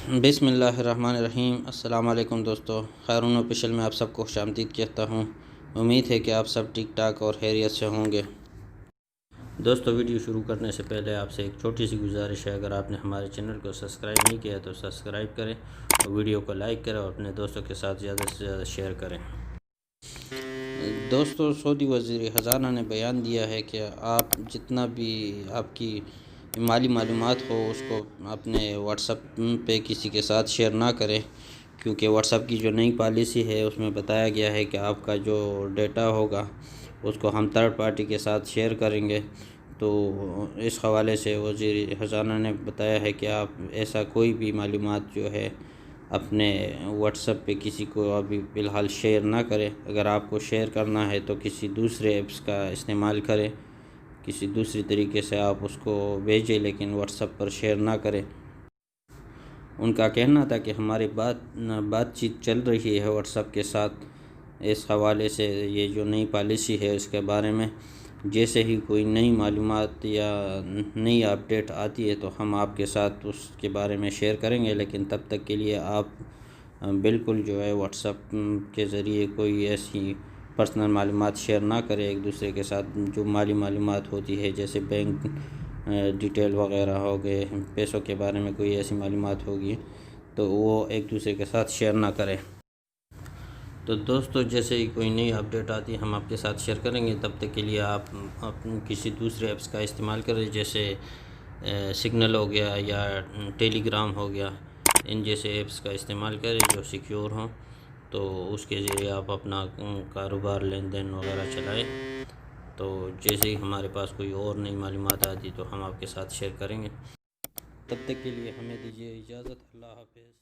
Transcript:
بسم اللہ الرحمن الرحیم۔ السلام علیکم دوستو، خیرون آفیشیل میں آپ سب کو خوش آمدید کہتا ہوں۔ امید ہے کہ آپ سب ٹھیک ٹھاک اور خیریت سے ہوں گے۔ دوستو، ویڈیو شروع کرنے سے پہلے آپ سے ایک چھوٹی سی گزارش ہے، اگر آپ نے ہمارے چینل کو سبسکرائب نہیں کیا تو سبسکرائب کریں اور ویڈیو کو لائک کریں اور اپنے دوستوں کے ساتھ زیادہ سے زیادہ شیئر کریں۔ دوستو، سعودی وزیر خزانہ نے بیان دیا ہے کہ آپ جتنا بھی آپ کی مالی معلومات ہو اس کو اپنے واٹس ایپ پہ کسی کے ساتھ شیئر نہ کریں، کیونکہ واٹس ایپ کی جو نئی پالیسی ہے اس میں بتایا گیا ہے کہ آپ کا جو ڈیٹا ہوگا اس کو ہم تھرڈ پارٹی کے ساتھ شیئر کریں گے۔ تو اس حوالے سے وزیر خزانہ نے بتایا ہے کہ آپ ایسا کوئی بھی معلومات جو ہے اپنے واٹس ایپ پہ کسی کو ابھی فی الحال شیئر نہ کریں۔ اگر آپ کو شیئر کرنا ہے تو کسی دوسرے ایپس کا استعمال کریں، کسی دوسری طریقے سے آپ اس کو بھیجیں، لیکن واٹس ایپ پر شیئر نہ کریں۔ ان کا کہنا تھا کہ ہماری بات چیت چل رہی ہے واٹس ایپ کے ساتھ اس حوالے سے، یہ جو نئی پالیسی ہے اس کے بارے میں جیسے ہی کوئی نئی معلومات یا نئی اپڈیٹ آتی ہے تو ہم آپ کے ساتھ اس کے بارے میں شیئر کریں گے، لیکن تب تک کے لیے آپ بالکل جو ہے واٹس ایپ کے ذریعے کوئی ایسی پرسنل معلومات شیئر نہ کریں ایک دوسرے کے ساتھ۔ جو مالی معلومات ہوتی ہے جیسے بینک ڈیٹیل وغیرہ ہو گئے، پیسوں کے بارے میں کوئی ایسی معلومات ہوگی تو وہ ایک دوسرے کے ساتھ شیئر نہ کریں۔ تو دوستو، جیسے ہی کوئی نئی اپڈیٹ آتی ہے ہم آپ کے ساتھ شیئر کریں گے، تب تک کے لیے آپ کسی دوسرے ایپس کا استعمال کریں، جیسے سگنل ہو گیا یا ٹیلی گرام ہو گیا، ان جیسے ایپس کا استعمال کریں جو سیکیور ہوں، تو اس کے ذریعے آپ اپنا کاروبار لین دین وغیرہ چلائیں۔ تو جیسے ہی ہمارے پاس کوئی اور نئی معلومات آتی تو ہم آپ کے ساتھ شیئر کریں گے۔ تب تک کے لیے ہمیں دیجیے اجازت۔ اللہ حافظ۔